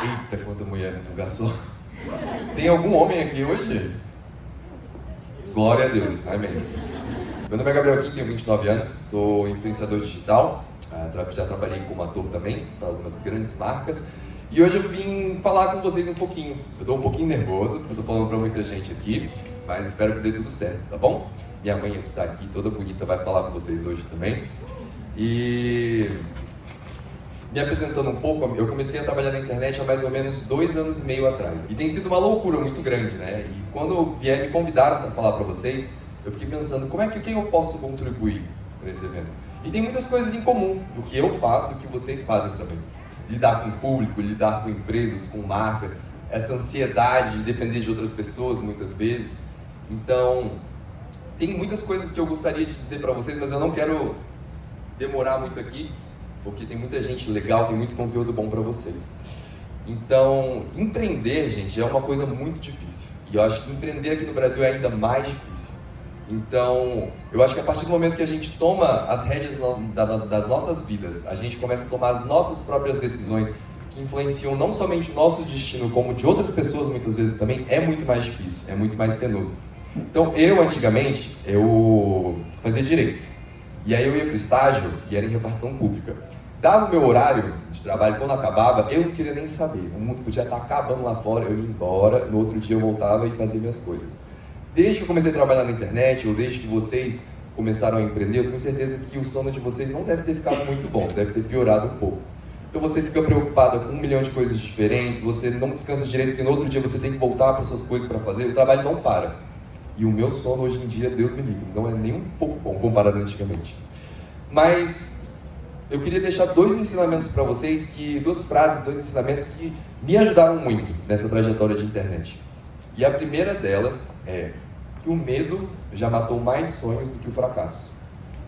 Eita, quanta mulher no lugar só. Tem algum homem aqui hoje? Glória a Deus, amém. Meu nome é Gabriel Kim, tenho 29 anos, sou influenciador digital, já trabalhei como ator também, para algumas grandes marcas. E hoje eu vim falar com vocês um pouquinho. Eu tô um pouquinho nervoso, porque eu tô falando para muita gente aqui, mas espero que dê tudo certo, tá bom? Minha mãe que tá aqui, toda bonita, vai falar com vocês hoje também. E me apresentando um pouco, eu comecei a trabalhar na internet há mais ou menos 2 anos e meio atrás. E tem sido uma loucura muito grande, né? E quando me convidaram para falar para vocês, eu fiquei pensando, quem eu posso contribuir para esse evento? E tem muitas coisas em comum do que eu faço e do que vocês fazem também. Lidar com o público, lidar com empresas, com marcas, essa ansiedade de depender de outras pessoas muitas vezes. Então, tem muitas coisas que eu gostaria de dizer para vocês, mas eu não quero demorar muito aqui, porque tem muita gente legal, tem muito conteúdo bom para vocês. Então, empreender, gente, é uma coisa muito difícil. E eu acho que empreender aqui no Brasil é ainda mais difícil. Então, eu acho que a partir do momento que a gente toma as rédeas das nossas vidas, a gente começa a tomar as nossas próprias decisões, que influenciam não somente o nosso destino, como de outras pessoas muitas vezes também, é muito mais difícil, é muito mais penoso. Então, antigamente, eu fazia direito. E aí eu ia para o estágio e era em repartição pública. Dava o meu horário de trabalho, quando acabava, eu não queria nem saber. O mundo podia estar acabando lá fora, eu ia embora, no outro dia eu voltava e fazia minhas coisas. Desde que eu comecei a trabalhar na internet, ou desde que vocês começaram a empreender, eu tenho certeza que o sono de vocês não deve ter ficado muito bom, deve ter piorado um pouco. Então você fica preocupado com 1 milhão de coisas diferentes, você não descansa direito, porque no outro dia você tem que voltar para suas coisas para fazer, o trabalho não para. E o meu sono hoje em dia, Deus me livre, não é nem um pouco bom comparado antigamente. Mas eu queria deixar 2 ensinamentos para vocês, 2 frases, 2 ensinamentos que me ajudaram muito nessa trajetória de internet. E a primeira delas é que o medo já matou mais sonhos do que o fracasso.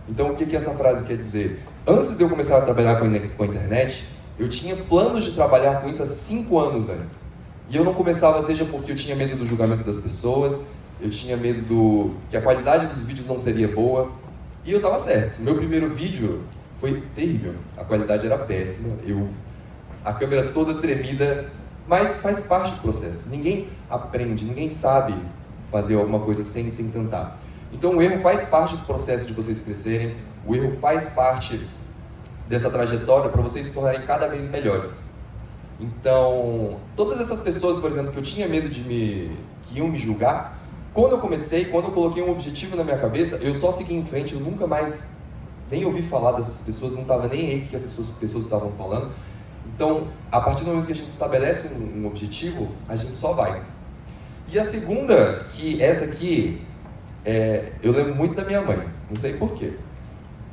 Então o que essa frase quer dizer? Antes de eu começar a trabalhar com a internet, eu tinha planos de trabalhar com isso há 5 anos antes. E eu não começava, seja porque eu tinha medo do julgamento das pessoas, eu tinha medo que a qualidade dos vídeos não seria boa, e eu estava certo. Meu primeiro vídeo foi terrível, a qualidade era péssima, a câmera toda tremida, mas faz parte do processo. Ninguém aprende, ninguém sabe fazer alguma coisa sem tentar. Então o erro faz parte do processo de vocês crescerem, o erro faz parte dessa trajetória para vocês se tornarem cada vez melhores. Então, todas essas pessoas, por exemplo, que eu tinha medo que iam me julgar, quando eu coloquei um objetivo na minha cabeça, eu só segui em frente, eu nunca mais nem ouvi falar dessas pessoas, não estava nem aí o que essas pessoas estavam falando. Então, a partir do momento que a gente estabelece um objetivo, a gente só vai. E a segunda, essa aqui, eu lembro muito da minha mãe, não sei porquê.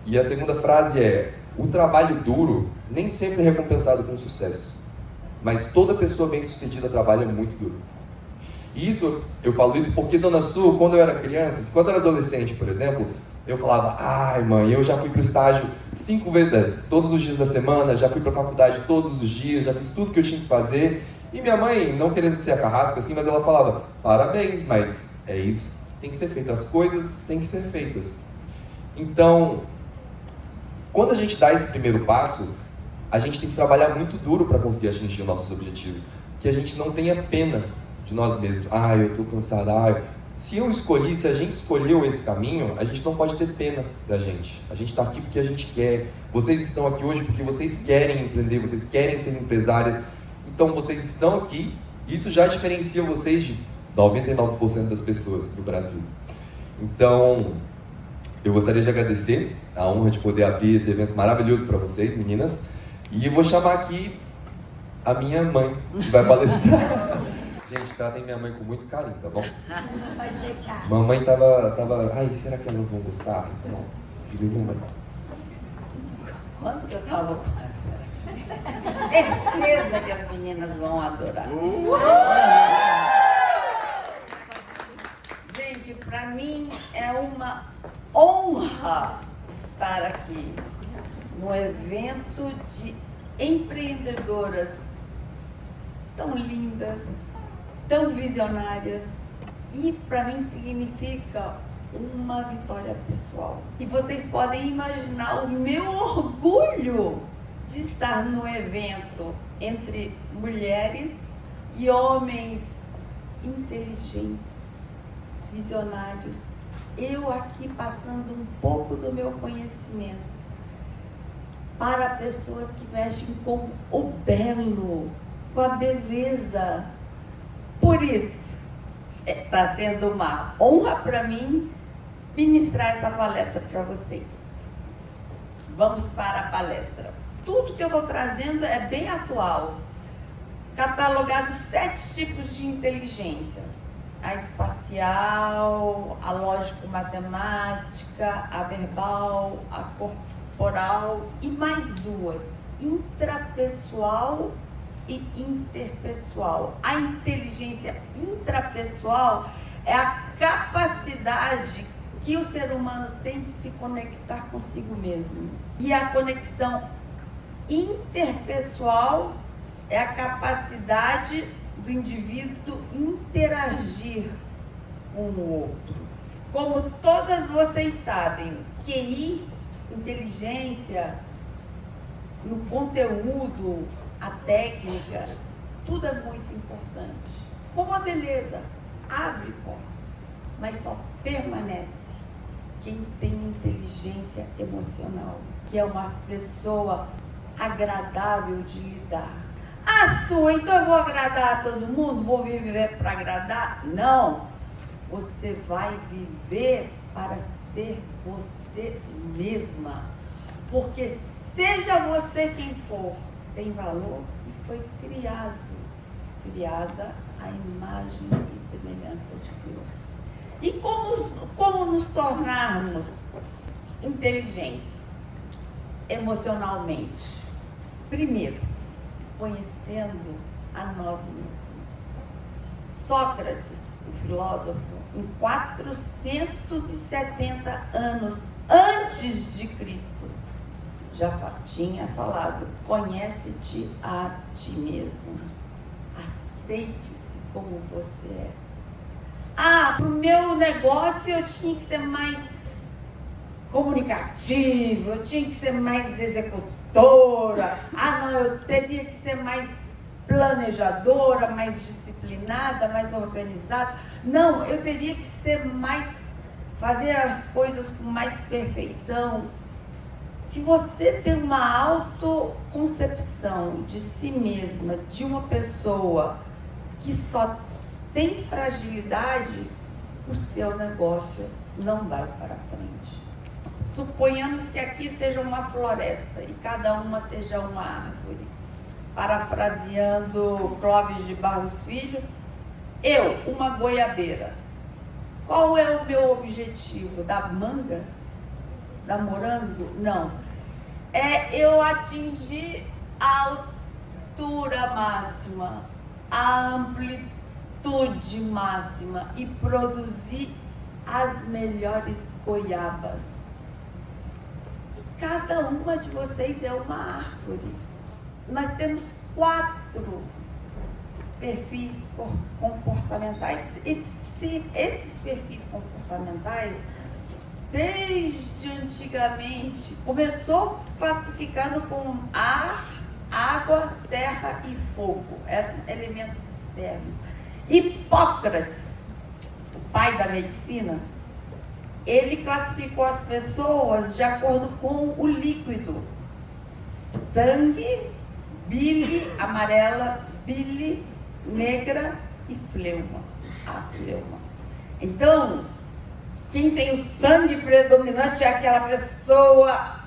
E a segunda frase é: o trabalho duro nem sempre é recompensado com sucesso, mas toda pessoa bem-sucedida trabalha muito duro. E eu falo isso porque, Dona Su, quando eu era criança, quando eu era adolescente, por exemplo, eu falava: ai mãe, eu já fui para o estágio 5 vezes, todos os dias da semana, já fui para a faculdade todos os dias, já fiz tudo que eu tinha que fazer. E minha mãe, não querendo ser a carrasca assim, mas ela falava: parabéns, mas é isso, tem que ser feito, as coisas têm que ser feitas. Então, quando a gente dá esse primeiro passo, a gente tem que trabalhar muito duro para conseguir atingir os nossos objetivos, que a gente não tenha pena de nós mesmos. Eu estou cansado, Se a gente escolheu esse caminho, a gente não pode ter pena da gente. A gente está aqui porque a gente quer. Vocês estão aqui hoje porque vocês querem empreender, vocês querem ser empresárias. Então vocês estão aqui, isso já diferencia vocês de 99% das pessoas do Brasil. Então, eu gostaria de agradecer a honra de poder abrir esse evento maravilhoso para vocês, meninas. E eu vou chamar aqui a minha mãe, que vai palestrar. Gente, tratem minha mãe com muito carinho, tá bom? Pode deixar. Mamãe tava... Ai, será que elas vão gostar? Então, filho, mamãe. Quando que eu tava com essa? Certeza que as meninas vão adorar. Gente, para mim é uma honra estar aqui no evento de empreendedoras tão lindas, tão visionárias, e para mim significa uma vitória pessoal. E vocês podem imaginar o meu orgulho de estar no evento entre mulheres e homens inteligentes, visionários. Eu aqui passando um pouco do meu conhecimento para pessoas que mexem com o belo, com a beleza. Por isso, está sendo uma honra para mim ministrar essa palestra para vocês. Vamos para a palestra. Tudo que eu estou trazendo é bem atual. Catalogados 7 tipos de inteligência: a espacial, a lógico-matemática, a verbal, a corporal e mais 2, intrapessoal e interpessoal. A inteligência intrapessoal é a capacidade que o ser humano tem de se conectar consigo mesmo. E a conexão interpessoal é a capacidade do indivíduo interagir com o outro. Como todas vocês sabem, QI, inteligência, no conteúdo, a técnica, tudo é muito importante. Como a beleza, abre portas, mas só permanece quem tem inteligência emocional, que é uma pessoa agradável de lidar. Então eu vou agradar a todo mundo? Vou viver para agradar? Não! Você vai viver para ser você mesma. Porque seja você quem for, tem valor e foi criada à imagem e semelhança de Deus. E como nos tornarmos inteligentes emocionalmente? Primeiro, conhecendo a nós mesmos. Sócrates, o filósofo, em 470 anos antes de Cristo, já tinha falado: conhece-te a ti mesmo, aceite-se como você é. Para o meu negócio eu tinha que ser mais comunicativo, eu tinha que ser mais executora, não, eu teria que ser mais planejadora, mais disciplinada, mais organizada. Não, eu teria que ser fazer as coisas com mais perfeição. Se você tem uma autoconcepção de si mesma, de uma pessoa que só tem fragilidades, o seu negócio não vai para frente. Suponhamos que aqui seja uma floresta e cada uma seja uma árvore. Parafraseando Clóvis de Barros Filho, eu, uma goiabeira. Qual é o meu objetivo? Da manga? Da morango? Não. É eu atingir a altura máxima, a amplitude máxima e produzir as melhores goiabas. Cada uma de vocês é uma árvore. Nós temos 4 perfis comportamentais. Esses perfis comportamentais, desde antigamente, começou classificando com ar, água, terra e fogo. Eram elementos externos. Hipócrates, o pai da medicina, ele classificou as pessoas de acordo com o líquido: sangue, bile amarela, bile negra e fleuma. A fleuma. Então, quem tem o sangue predominante é aquela pessoa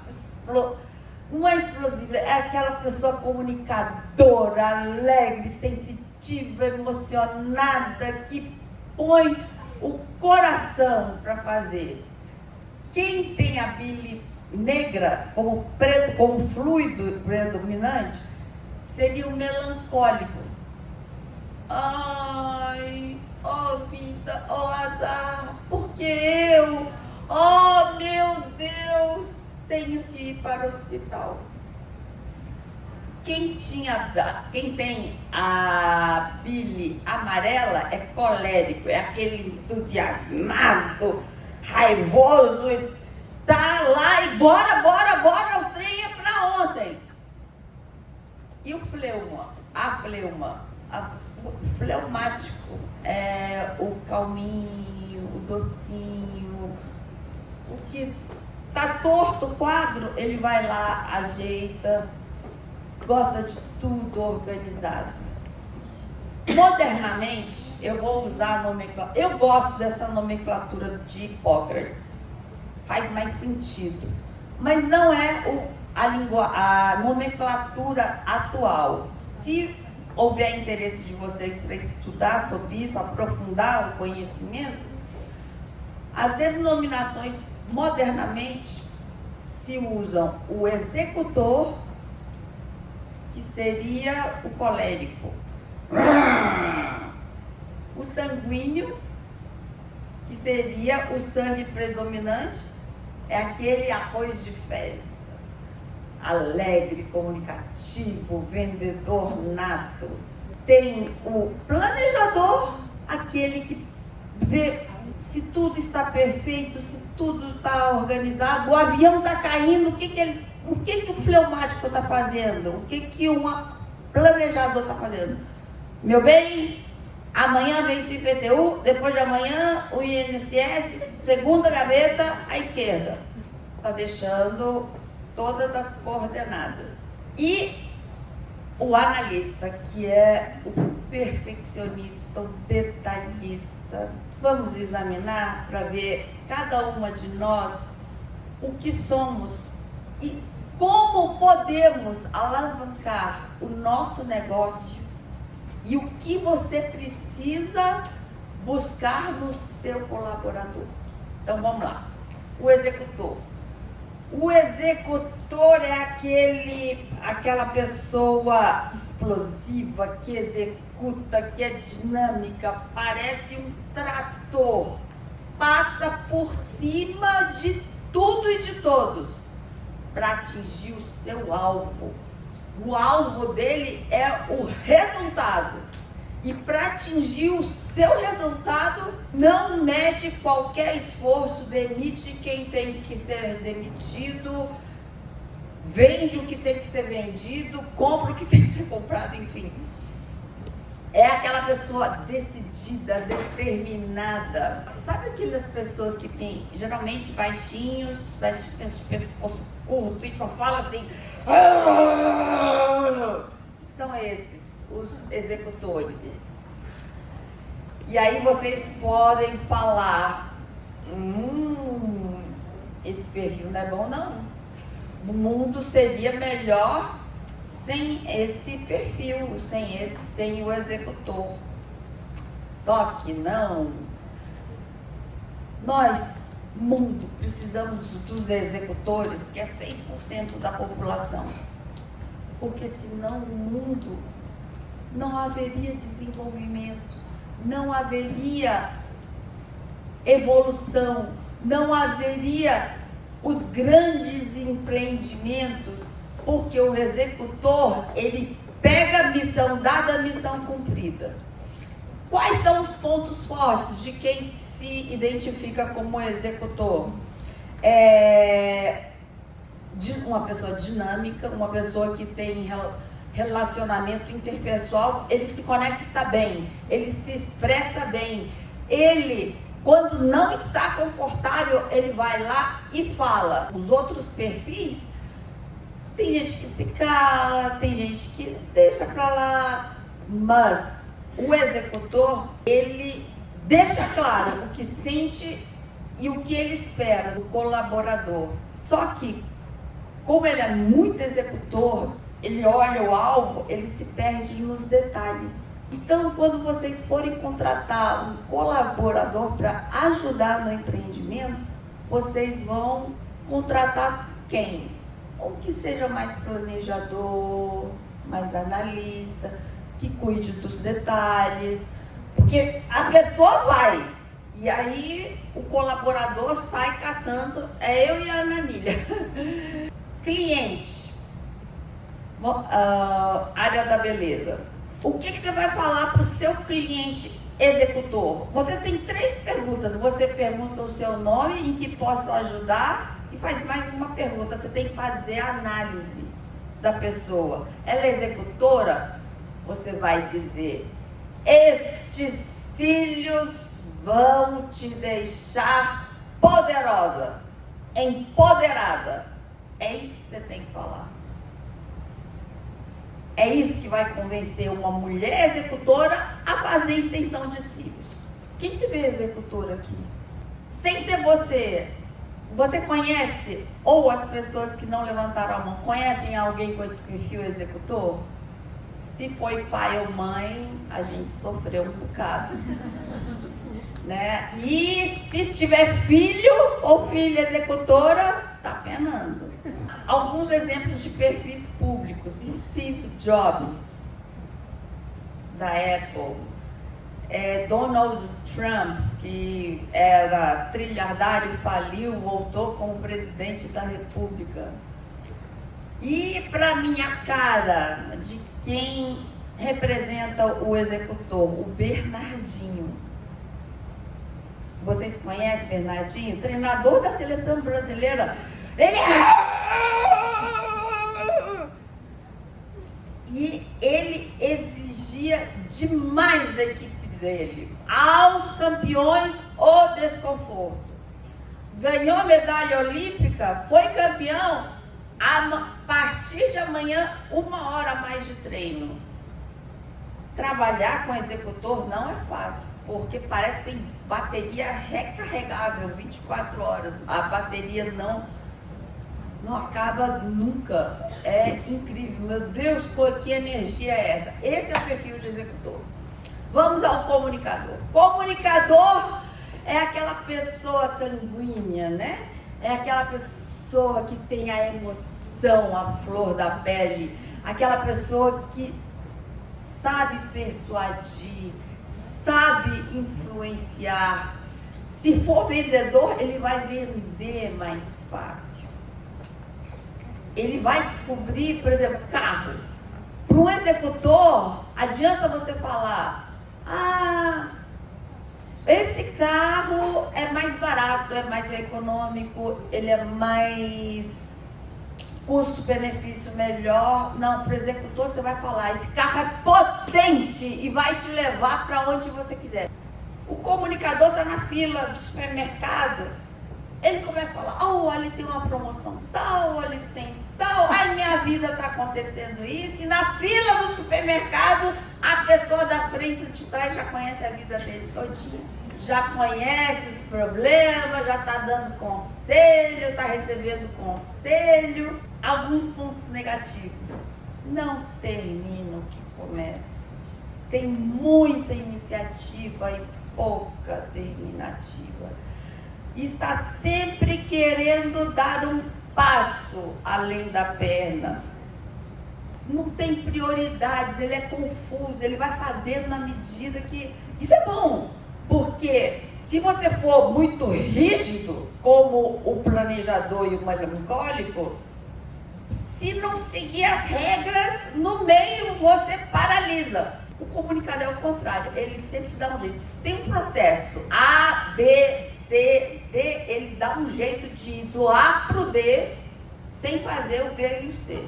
uma explosiva, é aquela pessoa comunicadora, alegre, sensitiva, emocionada, que põe o coração para fazer. Quem tem a bile negra como fluido predominante seria o melancólico. Ai, ó vida, ó azar, porque eu, oh meu Deus, tenho que ir para o hospital. Quem tem a bile amarela é colérico, é aquele entusiasmado, raivoso, tá lá e bora, o trem é para ontem. E o fleuma? A fleuma? O fleumático é o calminho, o docinho, o que tá torto o quadro, ele vai lá, ajeita, gosta de tudo organizado. Modernamente, eu vou usar a nomenclatura, eu gosto dessa nomenclatura de Hipócrates, faz mais sentido, mas não é a nomenclatura atual. Se houver interesse de vocês para estudar sobre isso, aprofundar o conhecimento, as denominações modernamente se usam o executor, que seria o colérico, o sanguíneo, que seria o sangue predominante, é aquele arroz de festa, alegre, comunicativo, vendedor nato. Tem o planejador, aquele que vê se tudo está perfeito, se tudo está organizado, o avião está caindo, o que o fleumático está fazendo, o que um planejador está fazendo. Meu bem, amanhã vem o IPTU, depois de amanhã o INSS, segunda gaveta à esquerda. Está deixando todas as coordenadas. E o analista, que é o perfeccionista, o detalhista. Vamos examinar para ver cada uma de nós o que somos e como podemos alavancar o nosso negócio e o que você precisa buscar no seu colaborador. Então vamos lá. O executor. O executor é aquela pessoa explosiva que executa, que é dinâmica, parece um trator, passa por cima de tudo e de todos para atingir o seu alvo. O alvo dele é o resultado. E para atingir o seu resultado, não mede qualquer esforço, demite quem tem que ser demitido, vende o que tem que ser vendido, compra o que tem que ser comprado, enfim. É aquela pessoa decidida, determinada. Sabe aquelas pessoas que têm, geralmente, baixinhos, de pescoço curto e só fala assim... São esses os executores. E aí vocês podem falar, esse perfil não é bom não. O mundo seria melhor sem esse perfil, sem o executor. Só que não. Nós, mundo, precisamos dos executores, que é 6% da população. Porque senão o mundo não haveria desenvolvimento, não haveria evolução, não haveria os grandes empreendimentos, porque o executor, ele pega a missão dada, a missão cumprida. Quais são os pontos fortes de quem se identifica como executor? Uma pessoa dinâmica, uma pessoa que tem relacionamento interpessoal, ele se conecta bem, ele se expressa bem, ele, quando não está confortável, ele vai lá e fala. Os outros perfis, tem gente que se cala, tem gente que deixa pra lá, mas o executor, ele deixa claro o que sente e o que ele espera do colaborador. Só que, como ele é muito executor, ele olha o alvo, ele se perde nos detalhes. Então, quando vocês forem contratar um colaborador para ajudar no empreendimento, vocês vão contratar quem? Um que seja mais planejador, mais analista, que cuide dos detalhes, porque a pessoa vai, e aí o colaborador sai catando, é eu e a Ananília. Cliente. Área da beleza. O que você vai falar para o seu cliente executor? Você tem 3 perguntas. Você pergunta o seu nome, em que posso ajudar, e faz mais uma pergunta. Você tem que fazer a análise. da pessoa, ela é executora, você vai dizer: estes cílios vão te deixar poderosa, empoderada. É isso que você tem que falar. É isso que vai convencer uma mulher executora a fazer extensão de cílios. Quem se vê executora aqui? Sem ser você. Você conhece, ou as pessoas que não levantaram a mão, conhecem alguém com esse perfil executor? Se foi pai ou mãe, a gente sofreu um bocado. Né? E se tiver filho ou filha executora, tá penando. Alguns exemplos de perfis públicos: Steve Jobs, da Apple, Donald Trump, que era trilhardário, faliu, voltou como presidente da República. E para minha cara, de quem representa o executor, o Bernardinho. Vocês conhecem Bernardinho? Treinador da seleção brasileira. Ele exigia demais da equipe dele. Aos campeões, o desconforto. Ganhou a medalha olímpica, foi campeão. A partir de amanhã, 1 hora a mais de treino. Trabalhar com executor não é fácil, porque parece que tem bateria recarregável 24 horas. A bateria não acaba nunca. É incrível. Meu Deus, que energia é essa? Esse é o perfil de executor. Vamos ao comunicador. Comunicador é aquela pessoa sanguínea, né? É aquela pessoa que tem a emoção, a flor da pele. Aquela pessoa que sabe persuadir, sabe influenciar. Se for vendedor, ele vai vender mais fácil. Ele vai descobrir, por exemplo, carro. Para um executor, adianta você falar: esse carro é mais barato, é mais econômico, ele é mais custo-benefício melhor. Não, para o executor você vai falar: esse carro é potente e vai te levar para onde você quiser. O comunicador está na fila do supermercado, ele começa a falar: ali tem uma promoção tal, ali tem tal, minha vida está acontecendo isso. E na fila do supermercado, a pessoa da frente ou de trás já conhece a vida dele todinha. Já conhece os problemas, já está dando conselho, está recebendo conselho. Alguns pontos negativos: não termina o que começa. Tem muita iniciativa e pouca terminativa. Está sempre querendo dar um passo além da perna. Não tem prioridades, ele é confuso, ele vai fazendo na medida que... Isso é bom, porque se você for muito rígido, como o planejador e o melancólico, se não seguir as regras, no meio você paralisa. O comunicador é o contrário, ele sempre dá um jeito. Se tem um processo A, B, C, D, ele dá um jeito de ir do A para o D, sem fazer o B e o C.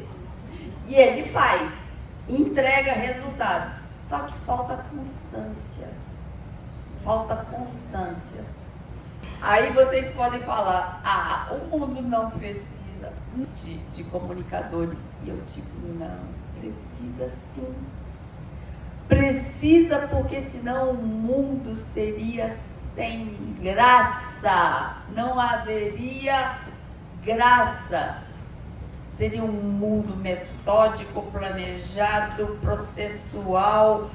E ele faz, entrega resultado. Só que falta constância. Falta constância. Aí vocês podem falar: o mundo não precisa de comunicadores. E eu digo: não, precisa sim. Precisa, porque senão o mundo seria sem graça. Não haveria graça. Seria um mundo metódico, planejado, processual,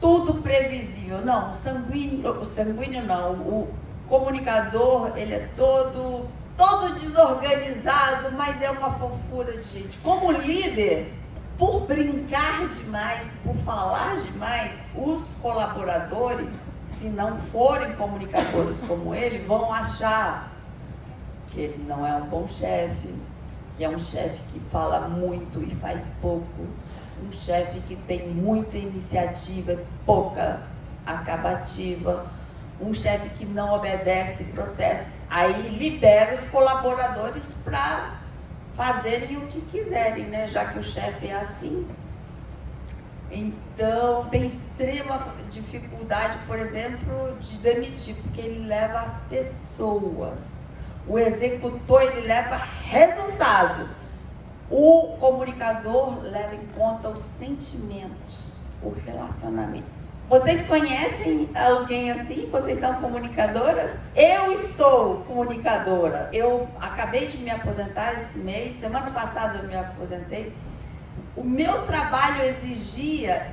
tudo previsível. Não, o sanguíneo não. O comunicador, ele é todo desorganizado, mas é uma fofura de gente. Como líder, por brincar demais, por falar demais, os colaboradores, se não forem comunicadores como ele, vão achar que ele não é um bom chefe, que é um chefe que fala muito e faz pouco, um chefe que tem muita iniciativa e pouca acabativa, um chefe que não obedece processos. Aí libera os colaboradores para fazerem o que quiserem, né? Já que o chefe é assim. Então, tem extrema dificuldade, por exemplo, de demitir, porque ele leva as pessoas. O executor, ele leva resultado. O comunicador leva em conta os sentimentos, o relacionamento. Vocês conhecem alguém assim? Vocês são comunicadoras? Eu estou comunicadora. Eu acabei de me aposentar esse mês. Semana passada eu me aposentei. O meu trabalho exigia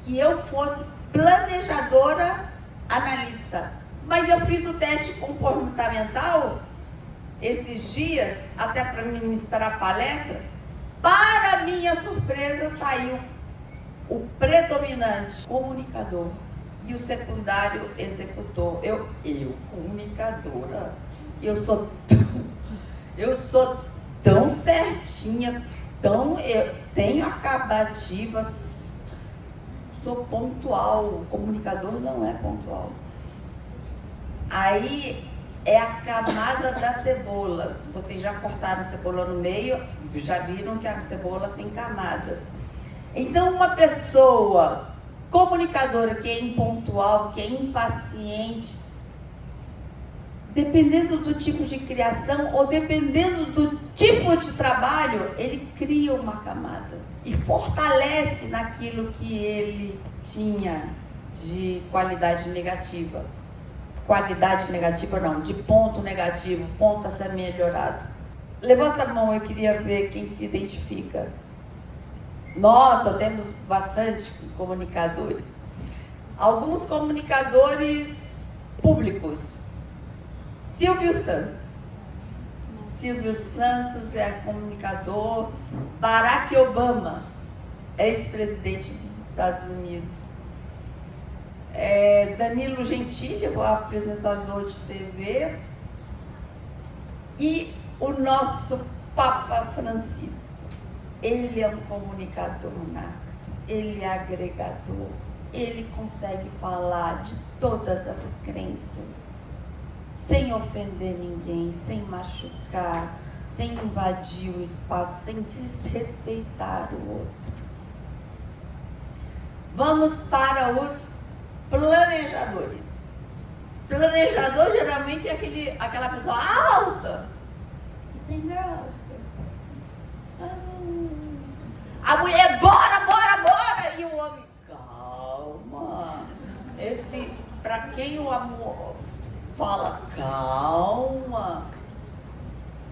que eu fosse planejadora analista. Mas eu fiz o teste comportamental esses dias, até para ministrar palestra. Para minha surpresa, saiu o predominante comunicador e o secundário executor. Eu comunicadora, eu sou tão certinha, eu tenho acabativa, sou pontual. O comunicador não é pontual. Aí é a camada da cebola. Vocês já cortaram a cebola no meio, já viram que a cebola tem camadas. Então, uma pessoa comunicadora que é impontual, que é impaciente, dependendo do tipo de criação ou dependendo do tipo de trabalho, ele cria uma camada e fortalece naquilo que ele tinha de qualidade negativa. Qualidade negativa não, de ponto negativo, ponto a ser melhorado. Levanta a mão, eu queria ver quem se identifica. Nossa, temos bastante comunicadores. Alguns comunicadores públicos. Silvio Santos. Silvio Santos é comunicador. Barack Obama, ex-presidente dos Estados Unidos. Danilo Gentili, o apresentador de TV. E o nosso Papa Francisco. Ele é um comunicador nato, ele é agregador, ele consegue falar de todas as crenças, sem ofender ninguém, sem machucar, sem invadir o espaço, sem desrespeitar o outro. Vamos para os planejadores. Planejador geralmente é aquela pessoa alta, que tem graça. A mulher, bora! E o homem, calma. Para quem o amor fala, calma,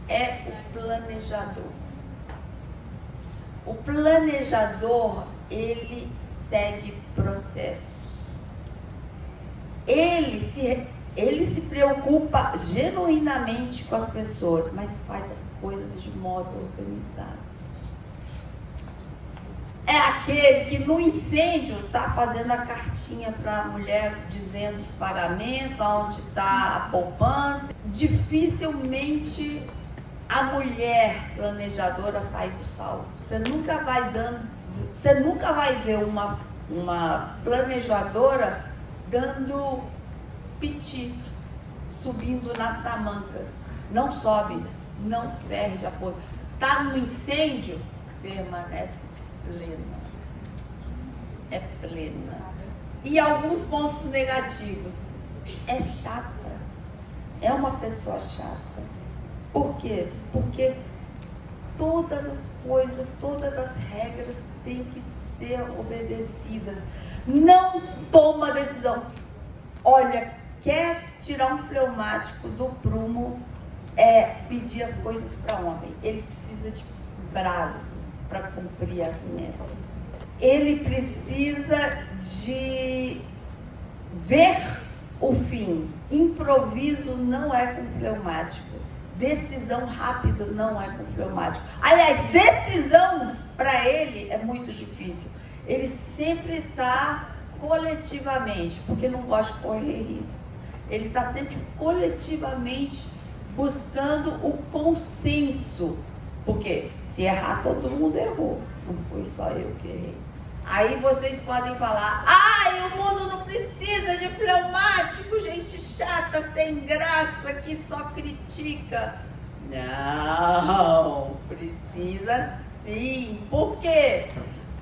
é o planejador. O planejador, ele segue processos. Ele se preocupa genuinamente com as pessoas, mas faz as coisas de modo organizado. É aquele que no incêndio está fazendo a cartinha para a mulher dizendo os pagamentos, onde está a poupança. Dificilmente a mulher planejadora sai do saldo. Você nunca vai ver uma planejadora dando piti, subindo nas tamancas. Não sobe, não perde a posição. Está no incêndio, permanece plena. É plena. E alguns pontos negativos. É chata. É uma pessoa chata. Por quê? Porque todas as coisas, todas as regras têm que ser obedecidas. Não toma decisão. Olha, quer tirar um fleumático do prumo, pedir as coisas para ontem. Ele precisa de prazo para cumprir as metas. Ele precisa de ver o fim. Improviso não é com fleumático. Decisão rápida não é com fleumático. Aliás, decisão para ele é muito difícil. Ele sempre está coletivamente, porque não gosta de correr risco. Ele está sempre coletivamente buscando o consenso. Porque se errar, todo mundo errou. Não foi só eu que errei. Aí vocês podem falar, o mundo não precisa de fleumático, gente chata, sem graça, que só critica. Não, precisa sim. Por quê?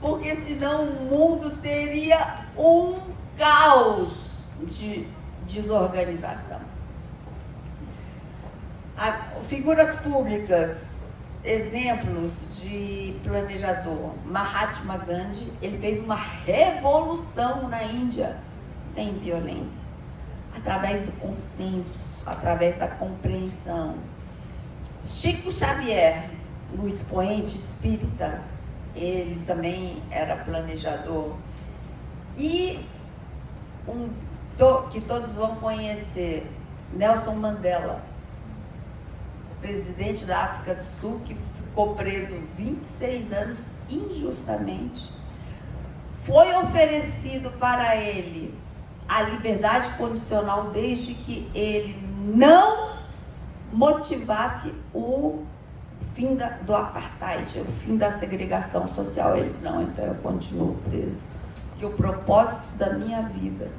Porque senão o mundo seria um caos de desorganização. Figuras públicas, exemplos de planejador. Mahatma Gandhi, ele fez uma revolução na Índia sem violência, através do consenso, através da compreensão. Chico Xavier, o expoente espírita, ele também era planejador. E que todos vão conhecer, Nelson Mandela, presidente da África do Sul, que ficou preso 26 anos injustamente. Foi oferecido para ele a liberdade condicional desde que ele não motivasse o fim do apartheid, o fim da segregação social. Ele, não, então eu continuo preso, porque o propósito da minha vida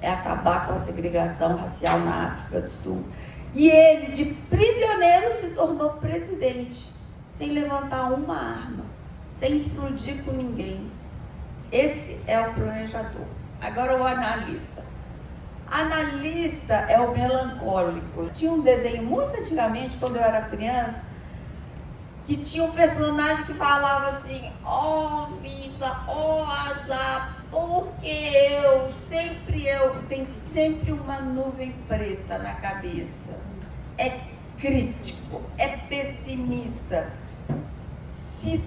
é acabar com a segregação racial na África do Sul. E ele, de prisioneiro, se tornou presidente, sem levantar uma arma, sem explodir com ninguém. Esse é o planejador. Agora o analista. Analista é o melancólico. Tinha um desenho muito antigamente, quando eu era criança, que tinha um personagem que falava assim: ó vida, ó azar, porque tem sempre uma nuvem preta na cabeça. É crítico, é pessimista. Se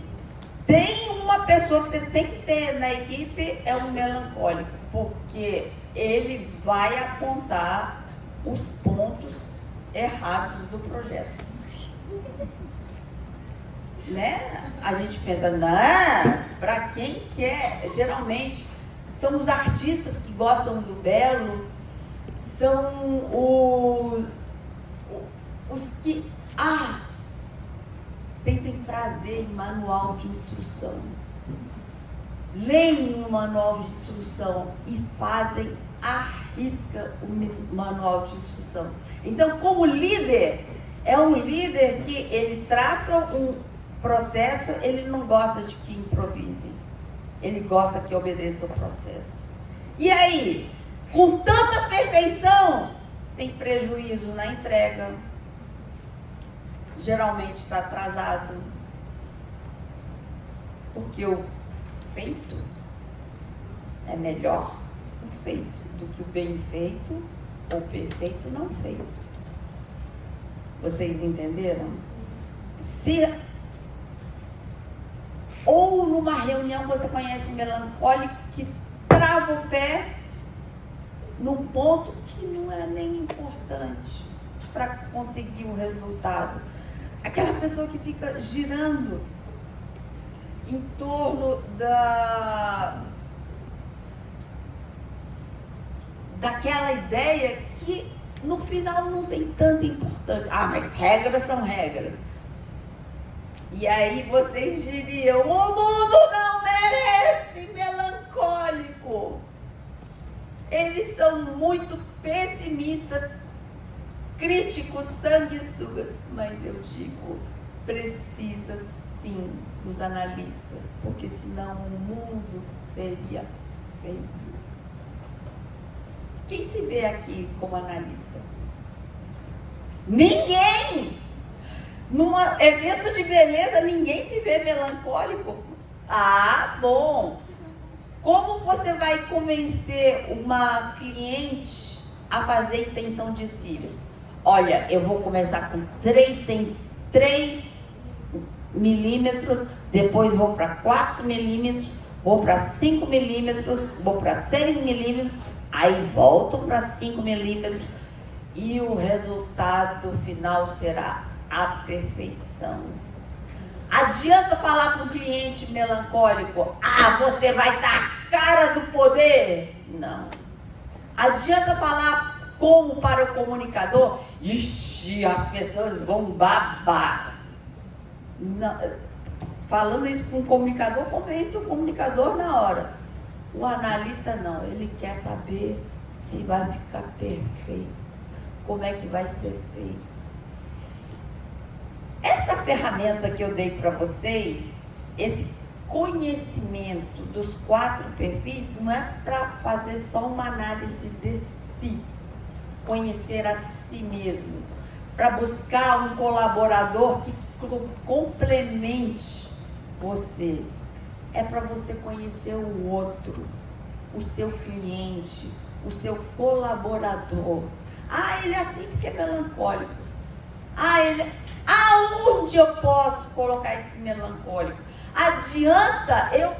tem uma pessoa que você tem que ter na equipe, é um melancólico, porque ele vai apontar os pontos errados do projeto. Né? A gente pensa, não, para quem quer, geralmente são os artistas que gostam do belo, são os que sentem prazer em manual de instrução, leem o manual de instrução e fazem à risca o manual de instrução. Então, como líder, é um líder que ele traça um processo, ele não gosta de que improvisem, ele gosta que obedeça o processo. E aí, com tanta perfeição, tem prejuízo na entrega, geralmente está atrasado, porque o feito é melhor o feito do que o bem feito ou perfeito não feito. Vocês entenderam? Ou numa reunião você conhece um melancólico que trava o pé num ponto que não é nem importante para conseguir o resultado. Aquela pessoa que fica girando em torno daquela ideia que no final não tem tanta importância. Mas regras são regras. E aí vocês diriam: o mundo não merece melancólico. Eles são muito pessimistas, críticos, sanguessugas. Mas eu digo, precisa sim dos analistas, porque senão o mundo seria feio. Quem se vê aqui como analista? Ninguém! Num evento de beleza, ninguém se vê melancólico. Bom. Como você vai convencer uma cliente a fazer extensão de cílios? Olha, eu vou começar com 3 milímetros, depois vou para 4 milímetros, vou para 5 milímetros, vou para 6 milímetros, aí volto para 5 milímetros e o resultado final será a perfeição. Adianta falar para o cliente melancólico: você vai dar a cara do poder? Não. Adianta falar como para o comunicador: as pessoas vão babar. Não. Falando isso com o comunicador, convence o comunicador na hora. O analista não, ele quer saber se vai ficar perfeito, como é que vai ser feito. essa ferramenta que eu dei para vocês, esse conhecimento dos 4 perfis, não é para fazer só uma análise de si, conhecer a si mesmo, para buscar um colaborador que complemente você. É para você conhecer o outro, o seu cliente, o seu colaborador. Ah, ele é assim porque é melancólico. Aonde eu posso colocar esse melancólico? Adianta eu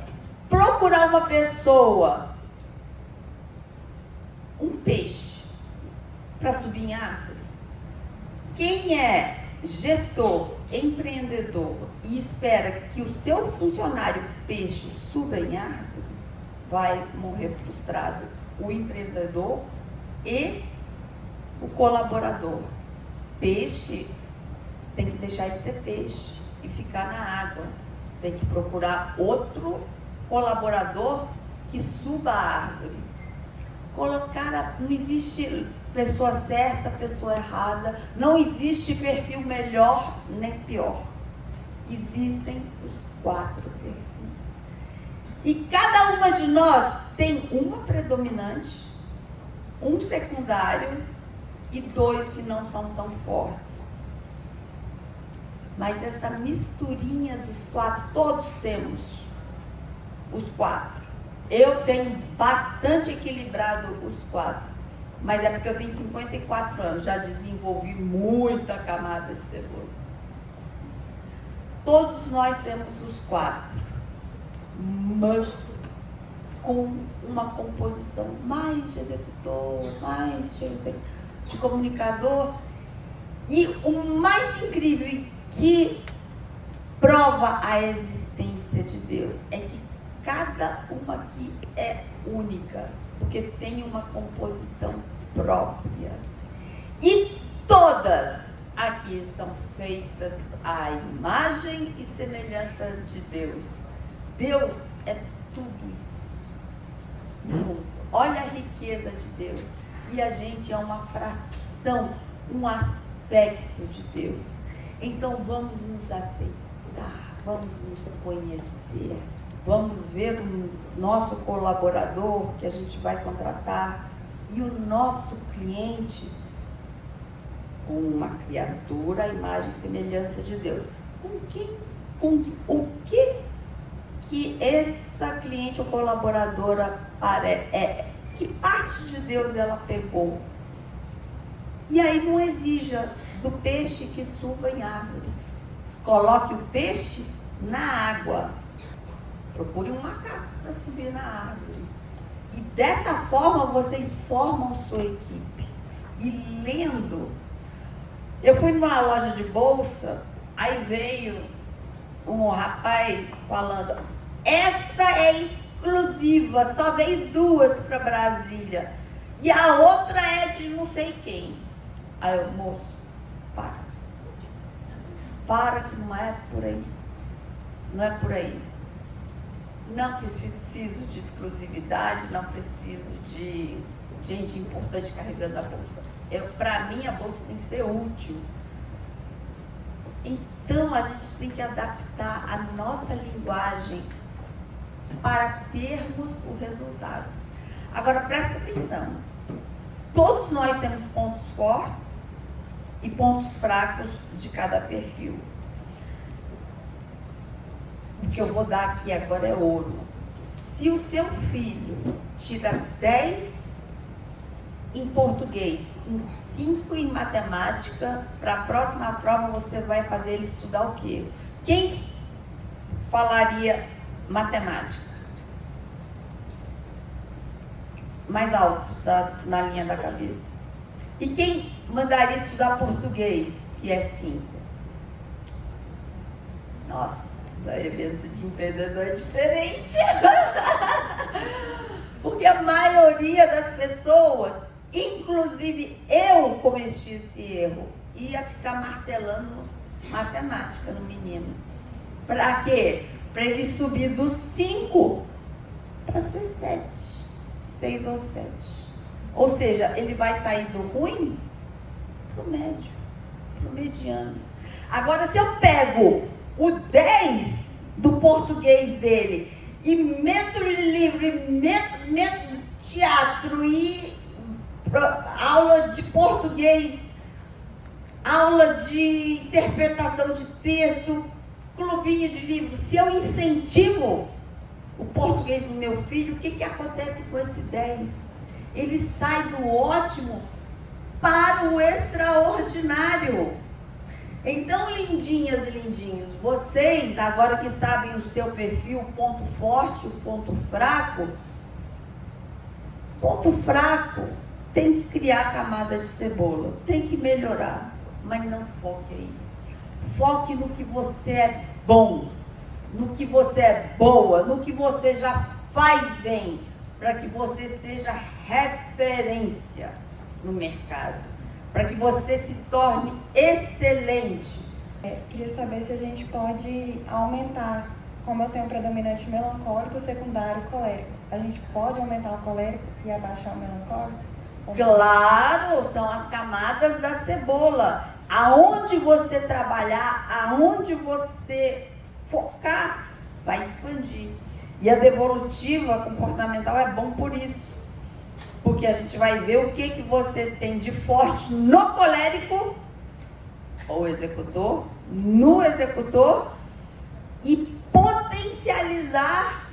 procurar uma pessoa, um peixe, para subir em árvore? Quem é gestor, empreendedor e espera que o seu funcionário peixe suba em árvore, vai morrer frustrado. O empreendedor e o colaborador. Peixe tem que deixar de ser peixe e ficar na água. Tem que procurar outro colaborador que suba a árvore. Não existe pessoa certa, pessoa errada. Não existe perfil melhor nem pior. Existem os 4 perfis. E cada uma de nós tem uma predominante, um secundário e 2 que não são tão fortes. Mas essa misturinha dos 4, todos temos os 4. Eu tenho bastante equilibrado os 4, mas é porque eu tenho 54 anos, já desenvolvi muita camada de cebola. Todos nós temos os 4, mas com uma composição mais de executor, mais de comunicador. E o mais incrível que prova a existência de Deus é que cada uma aqui é única, porque tem uma composição própria. E todas aqui são feitas à imagem e semelhança de Deus. Deus é tudo isso junto. Olha a riqueza de Deus. E a gente é uma fração, um aspecto de Deus. Então vamos nos aceitar, vamos nos conhecer, vamos ver o nosso colaborador que a gente vai contratar e o nosso cliente com uma criatura à imagem e semelhança de Deus. Com o que essa cliente ou colaboradora que parte de Deus ela pegou? E aí não exija do peixe que suba em árvore. Coloque o peixe na água. Procure um macaco para subir na árvore. E dessa forma vocês formam sua equipe. E lendo, eu fui numa loja de bolsa, aí veio um rapaz falando, essa é exclusiva, só veio 2 para Brasília. E a outra é de não sei quem. Aí eu, moço, para que não é por aí. Não é por aí. Não preciso de exclusividade, não preciso de gente importante carregando a bolsa. Para mim, a bolsa tem que ser útil. Então, a gente tem que adaptar a nossa linguagem para termos o resultado. Agora, presta atenção. Todos nós temos pontos fortes e pontos fracos de cada perfil. O que eu vou dar aqui agora é ouro. Se o seu filho tira 10 em português, em 5 em matemática, para a próxima prova você vai fazer ele estudar o quê? Quem falaria matemática? Mais alto na linha da cabeça. E quem mandaria estudar português, que é 5? Nossa, evento de empreendedor é diferente. Porque a maioria das pessoas, inclusive eu, cometi esse erro. Ia ficar martelando matemática no menino. Para quê? Para ele subir dos 5 para ser 7. 6 ou 7. Ou seja, ele vai sair do ruim para o médio, para o mediano. Agora, se eu pego o 10 do português dele e meto livre, meto teatro e aula de português, aula de interpretação de texto, clubinho de livros, se eu incentivo o português do meu filho, o que acontece com esse 10? Ele sai do ótimo para o extraordinário. Então, lindinhas e lindinhos, vocês, agora que sabem o seu perfil, o ponto forte, o ponto fraco, tem que criar camada de cebola, tem que melhorar, mas não foque aí. Foque no que você é bom, no que você é boa, no que você já faz bem, para que você seja referência no mercado, para que você se torne excelente. Queria saber se a gente pode aumentar, como eu tenho um predominante melancólico, secundário e colérico. A gente pode aumentar o colérico e abaixar o melancólico? Claro, são as camadas da cebola. Aonde você trabalhar, aonde você focar, vai expandir. E a devolutiva comportamental é bom por isso. Porque a gente vai ver o que você tem de forte no colérico, ou executor, no executor, e potencializar,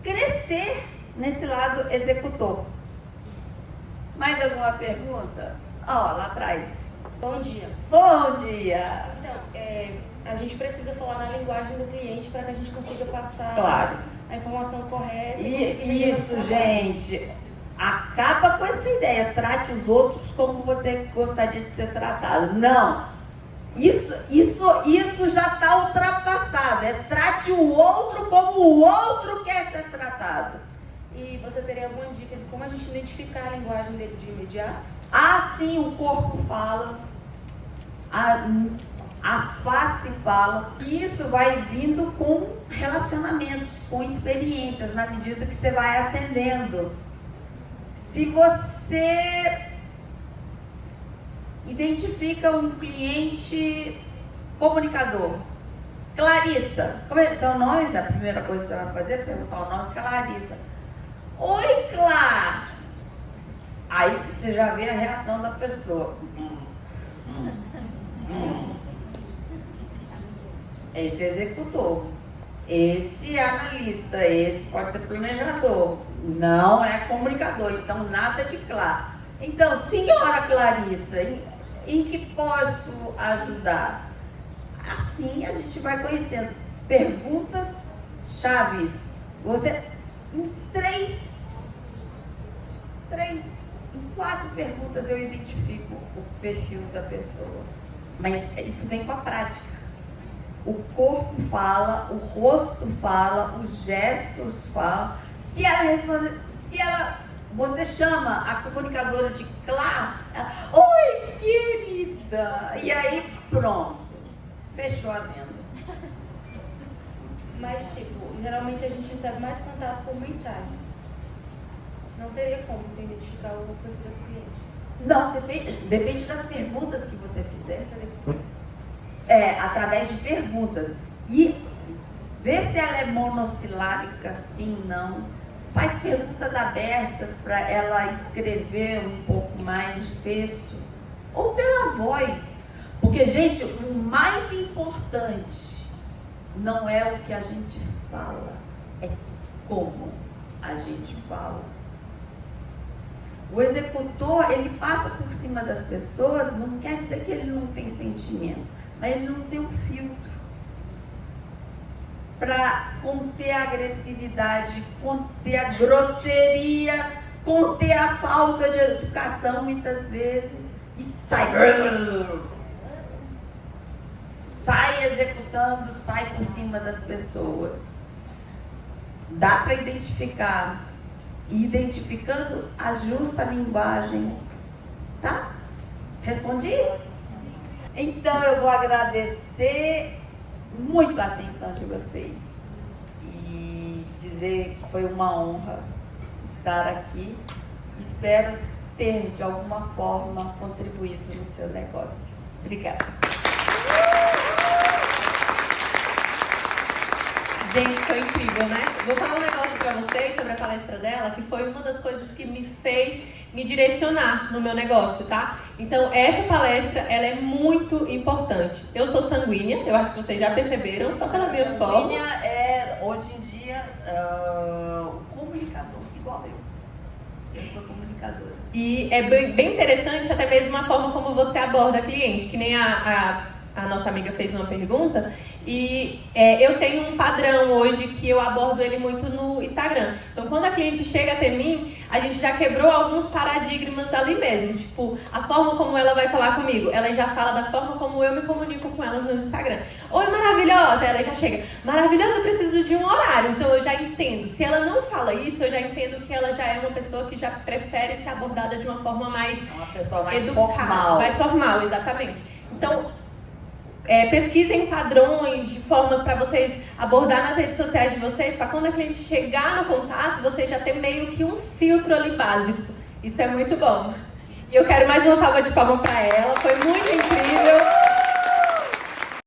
crescer nesse lado executor. Mais alguma pergunta? Ó, lá atrás. Bom dia. Bom dia. Então, a gente precisa falar na linguagem do cliente para que a gente consiga passar Claro. a informação correta. E isso, gente, acaba com essa ideia. Trate os outros como você gostaria de ser tratado. Não. Isso já está ultrapassado. Trate o outro como o outro quer ser tratado. E você teria alguma dica de como a gente identificar a linguagem dele de imediato? Ah, sim, o corpo fala, a face fala. E isso vai vindo com relacionamentos, com experiências, na medida que você vai atendendo. Se você identifica um cliente comunicador, Clarissa, como é seu nome? A primeira coisa que você vai fazer é perguntar o nome. Clarissa. Oi, Clá. Aí você já vê a reação da pessoa. Esse é executor, esse é analista, esse pode ser planejador, não é comunicador, então nada de Clá. Então, senhora Clarissa, em que posso ajudar? Assim a gente vai conhecendo perguntas chaves. Você, em 4 perguntas eu identifico o perfil da pessoa. Mas isso vem com a prática. O corpo fala, o rosto fala, os gestos falam. Se ela responder, você chama a comunicadora de Clá, oi, querida. E aí, pronto. Fechou a venda. Mas, geralmente a gente recebe mais contato por mensagem. Não teria como identificar o perfil desse cliente. Não, depende das perguntas que você fizer. Através de perguntas. E vê se ela é monossilábica, sim, não. Faz perguntas abertas para ela escrever um pouco mais de texto. Ou pela voz. Porque, gente, o mais importante não é o que a gente fala, é como a gente fala. O executor, ele passa por cima das pessoas, não quer dizer que ele não tem sentimentos, mas ele não tem um filtro para conter a agressividade, conter a grosseria, conter a falta de educação muitas vezes e sai executando, sai por cima das pessoas. Dá para identificar. E identificando, ajusta a linguagem. Tá? Respondi? Então eu vou agradecer muito a atenção de vocês. E dizer que foi uma honra estar aqui. Espero ter, de alguma forma, contribuído no seu negócio. Obrigada. Gente, foi incrível, né? Vou falar um negócio pra vocês sobre a palestra dela, que foi uma das coisas que me fez me direcionar no meu negócio, tá? Então, essa palestra, ela é muito importante. Eu sou sanguínea, eu acho que vocês já perceberam, só pela minha forma. Sanguínea é, hoje em dia, comunicador, igual eu. Eu sou comunicadora. E é bem interessante até mesmo a forma como você aborda a cliente, que nem a nossa amiga fez uma pergunta, e eu tenho um padrão hoje que eu abordo ele muito no Instagram. Então, quando a cliente chega até mim, a gente já quebrou alguns paradigmas ali mesmo. Tipo, a forma como ela vai falar comigo, ela já fala da forma como eu me comunico com elas no Instagram. Oi, maravilhosa! Ela já chega, maravilhosa, eu preciso de um horário. Então, eu já entendo. Se ela não fala isso, eu já entendo que ela já é uma pessoa que já prefere ser abordada de uma forma mais uma pessoa mais educada, formal. mais formal, exatamente. Então, pesquisem padrões de forma para vocês abordar nas redes sociais de vocês, para quando a cliente chegar no contato, vocês já ter meio que um filtro ali básico. Isso é muito bom. E eu quero mais uma salva de palmas para ela, foi muito incrível.